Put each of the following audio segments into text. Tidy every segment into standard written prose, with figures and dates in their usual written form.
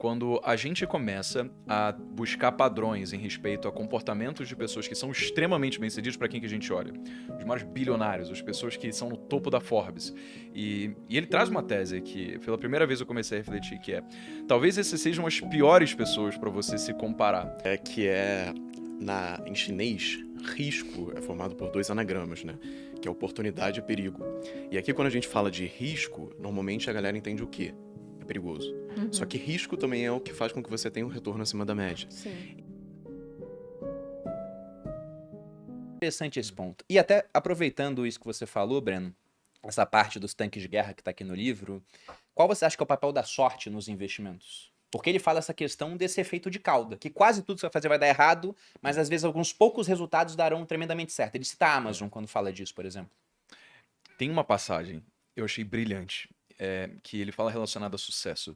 Quando a gente começa a buscar padrões em respeito a comportamentos de pessoas que são extremamente bem-sucedidas para quem que a gente olha, os maiores bilionários, as pessoas que são no topo da Forbes. E ele traz uma tese que, pela primeira vez eu comecei a refletir, que é, talvez essas sejam as piores pessoas para você se comparar. Em chinês, risco é formado por dois anagramas, né? Que é oportunidade e perigo. E aqui, quando a gente fala de risco, normalmente a galera entende o quê? É perigoso. Só que risco também é o que faz com que você tenha um retorno acima da média. Sim. Interessante esse ponto. E até aproveitando isso que você falou, Breno, essa parte dos tanques de guerra que está aqui no livro, qual você acha que é o papel da sorte nos investimentos? Porque ele fala essa questão desse efeito de cauda, que quase tudo que você vai fazer vai dar errado, mas às vezes alguns poucos resultados darão tremendamente certo. Ele cita a Amazon quando fala disso, por exemplo. Tem uma passagem, eu achei brilhante, que ele fala relacionada a sucesso.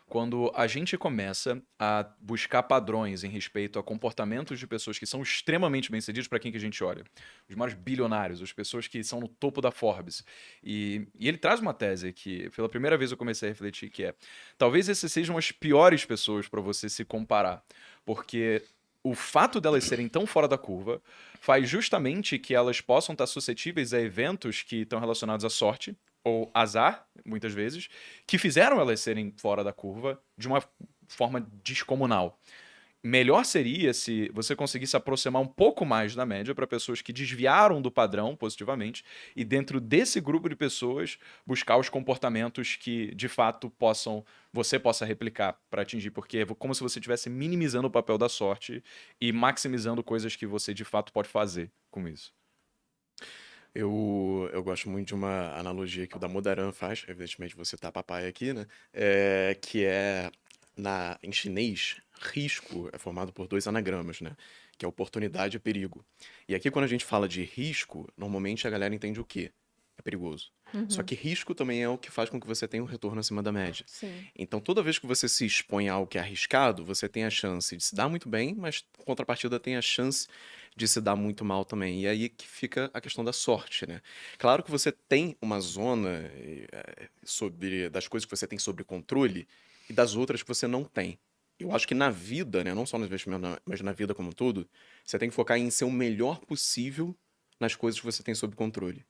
Quando a gente começa a buscar padrões em respeito a comportamentos de pessoas que são extremamente bem-sucedidas para quem que a gente olha, os maiores bilionários, as pessoas que são no topo da Forbes. E ele traz uma tese que, pela primeira vez eu comecei a refletir, que é, talvez essas sejam as piores pessoas para você se comparar, porque o fato delas serem tão fora da curva faz justamente que elas possam estar suscetíveis a eventos que estão relacionados à sorte, ou azar, muitas vezes, que fizeram elas serem fora da curva de uma forma descomunal. Melhor seria se você conseguisse aproximar um pouco mais da média para pessoas que desviaram do padrão positivamente e dentro desse grupo de pessoas buscar os comportamentos que de fato você possa replicar para atingir, porque é como se você estivesse minimizando o papel da sorte e maximizando coisas que você de fato pode fazer com isso. Eu gosto muito de uma analogia que o Damodaran faz, evidentemente você tá papai aqui, né? Em chinês, risco é formado por dois anagramas, né? Que é oportunidade e perigo. E aqui, quando a gente fala de risco, normalmente a galera entende o quê? É perigoso. Só que risco também é o que faz com que você tenha um retorno acima da média. Sim. Então, toda vez que você se expõe a algo que é arriscado, você tem a chance de se dar muito bem, mas em contrapartida tem a chance de se dar muito mal também. E aí que fica a questão da sorte, né? Claro que você tem uma zona das coisas que você tem sobre controle e das outras que você não tem. Eu acho que na vida, né, não só no investimento, mas na vida como um todo, você tem que focar em ser o melhor possível nas coisas que você tem sob controle.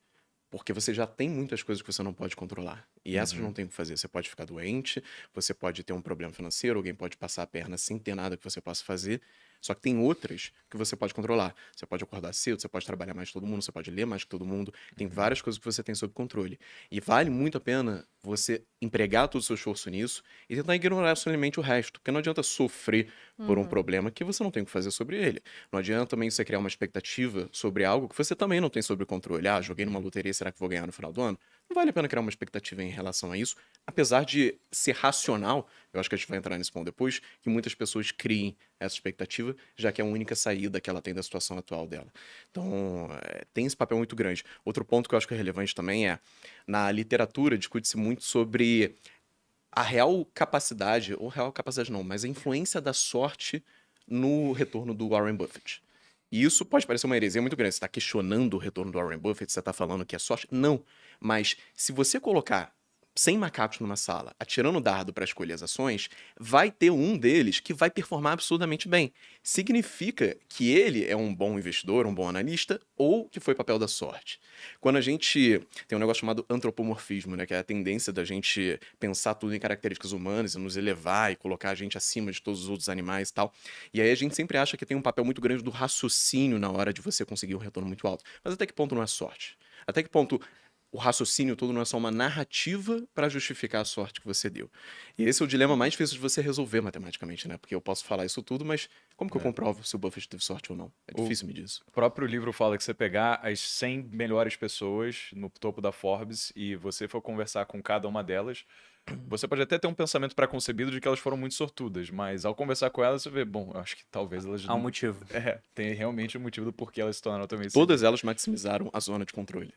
Porque você já tem muitas coisas que você não pode controlar. E essas não tem o que fazer. Você pode ficar doente, você pode ter um problema financeiro, alguém pode passar a perna sem ter nada que você possa fazer. Só que tem outras que você pode controlar. Você pode acordar cedo, você pode trabalhar mais que todo mundo, você pode ler mais que todo mundo. Tem várias coisas que você tem sob controle. E vale muito a pena você empregar todo o seu esforço nisso e tentar ignorar somente o resto. Porque não adianta sofrer por um problema que você não tem o que fazer sobre ele. Não adianta também você criar uma expectativa sobre algo que você também não tem sobre controle. Ah, joguei numa loteria, será que vou ganhar no final do ano? Não vale a pena criar uma expectativa em relação a isso, apesar de ser racional, eu acho que a gente vai entrar nesse ponto depois, que muitas pessoas criem essa expectativa, já que é a única saída que ela tem da situação atual dela. Então, tem esse papel muito grande. Outro ponto que eu acho que é relevante também é, na literatura discute-se muito sobre a real capacidade, ou real capacidade não, mas a influência da sorte no retorno do Warren Buffett. E isso pode parecer uma heresia muito grande. Você está questionando o retorno do Warren Buffett, você está falando que é sorte? Não. Mas se você colocar 100 macacos numa sala, atirando dardo para escolher as ações, vai ter um deles que vai performar absurdamente bem. Significa que ele é um bom investidor, um bom analista, ou que foi papel da sorte. Quando a gente tem um negócio chamado antropomorfismo, né, que é a tendência da gente pensar tudo em características humanas e nos elevar e colocar a gente acima de todos os outros animais e tal. E aí a gente sempre acha que tem um papel muito grande do raciocínio na hora de você conseguir um retorno muito alto. Mas até que ponto não é sorte? Até que ponto o raciocínio todo não é só uma narrativa para justificar a sorte que você deu? E esse é o dilema mais difícil de você resolver matematicamente, né? Porque eu posso falar isso tudo, mas como que eu comprovo se o Buffett teve sorte ou não? É difícil medir isso. O próprio livro fala que você pegar as 100 melhores pessoas no topo da Forbes e você for conversar com cada uma delas, você pode até ter um pensamento pré-concebido de que elas foram muito sortudas, mas ao conversar com elas, você vê, bom, eu acho que talvez elas... Há um motivo. Tem realmente um motivo do porquê elas se tornaram também Todas elas maximizaram a zona de controle.